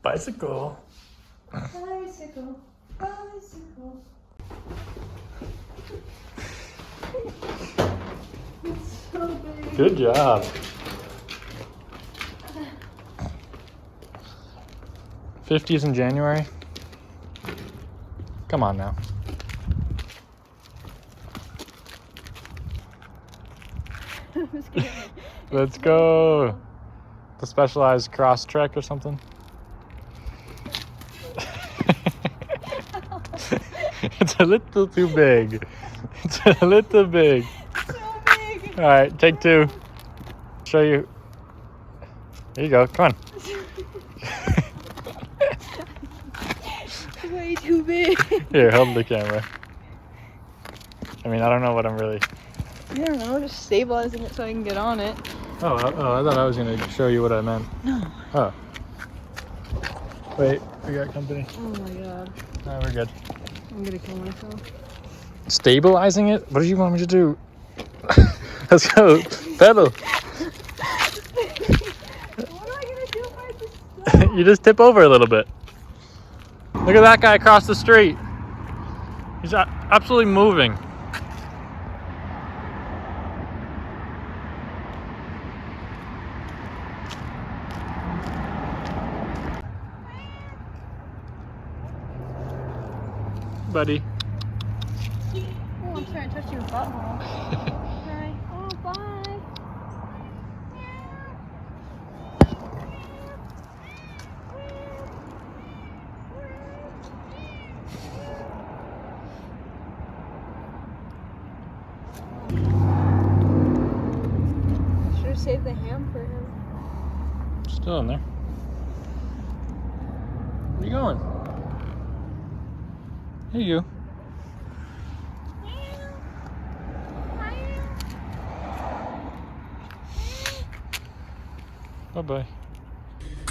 Bicycle. Bicycle. Bicycle. It's so big. Good job. '50s in January. Come on now. Let's go. The specialized cross trek or something. It's a little too big. It's a little big. So big. All right, take two. Show you. There you go. Come on. Way too big. Here, hold the camera. I mean, I don't know what I'm really. I don't know, just stabilizing it so I can get on it. Oh, I thought I was gonna show you what I meant. No. Oh. Wait, we got company. Oh my god. No, we're good. I'm gonna kill myself. Stabilizing it? What do you want me to do? Let's go. Pedal. What am I gonna do if I just stop? You just tip over a little bit. Look at that guy across the street. He's absolutely moving. Buddy. Oh, I'm trying to touch your butthole. Hi. Oh, bye. Should have saved the ham for him. Still in there. Where are you going? Here you go. Bye-bye.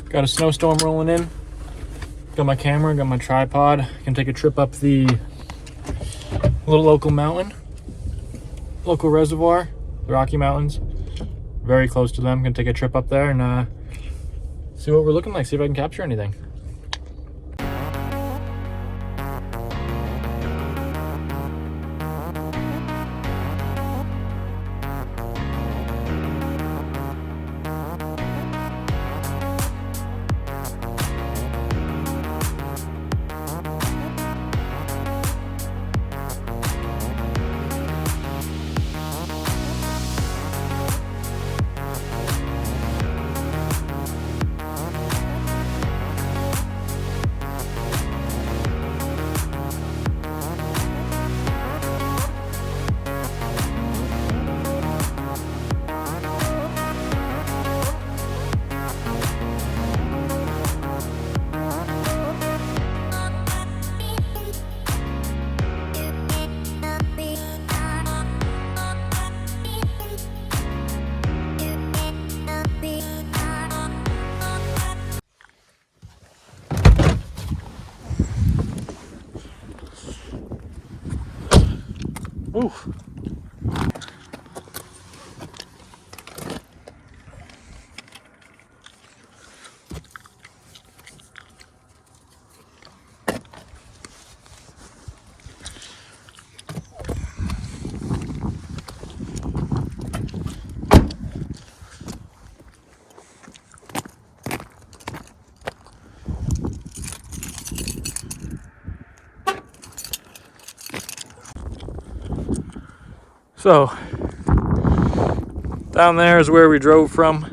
Got a snowstorm rolling in. Got my camera, got my tripod. Can take a trip up the little local mountain. Local reservoir, the Rocky Mountains. Very close to them. Gonna take a trip up there and see what we're looking like, see if I can capture anything. Ooh. So, down there is where we drove from.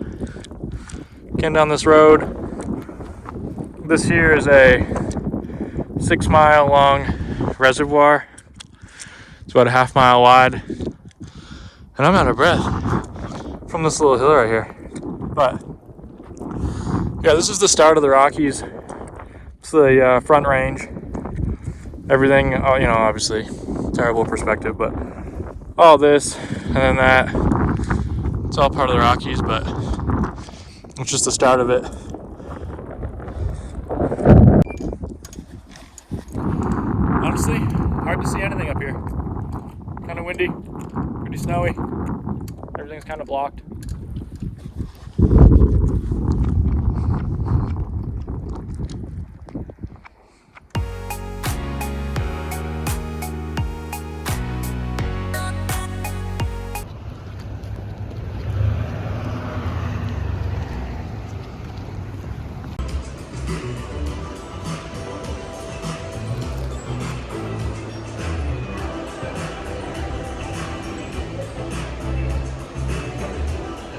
Came down this road. This here is a 6 mile long reservoir. It's about a half mile wide. And I'm out of breath from this little hill right here. But, yeah, this is the start of the Rockies. It's the front range. Everything, you know, obviously, terrible perspective, but all this and then that, it's all part of the Rockies, but it's just the start of it. Honestly, hard to see anything up here. Kind of windy, pretty snowy. Everything's kind of blocked.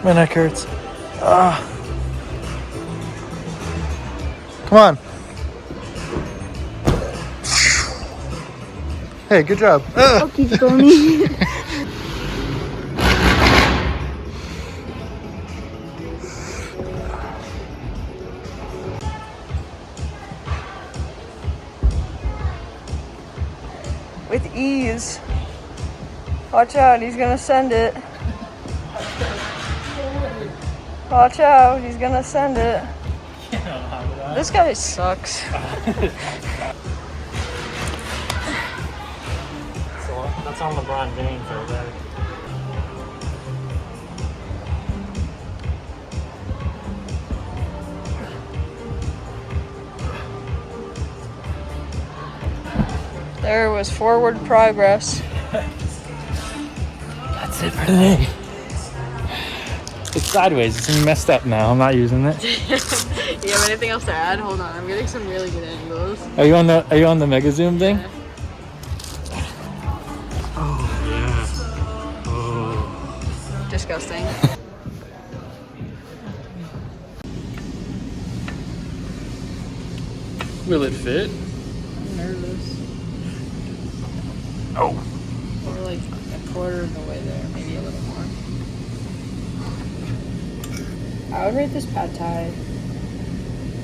My neck hurts. Ah. Come on. Hey, good job. Oh, keep going. With ease. Watch out, he's gonna send it. Watch out, he's gonna send it. This guy sucks. That's on LeBron James right there. There was forward progress. That's it for today. It's sideways. It's messed up now. I'm not using it. You have anything else to add? Hold on, I'm getting some really good angles. Are you on the mega zoom thing? Yeah. Oh yeah. Oh. Disgusting. Will it fit? I'm nervous. Oh. We're like a quarter of the way there, maybe a little more. I would rate this pad thai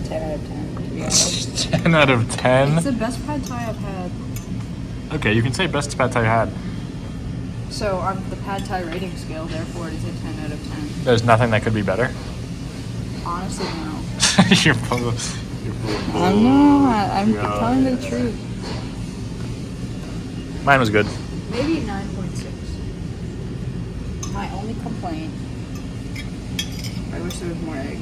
10 out of 10, to be honest. 10 out of 10? It's the best pad thai I've had. Okay, you can say best pad thai you had. So on the pad thai rating scale, therefore it is a 10 out of 10. There's nothing that could be better. Honestly, no. You're full I'm not. I'm telling the truth. Mine was good. Maybe 9.6. My only complaint, I wish there was more egg.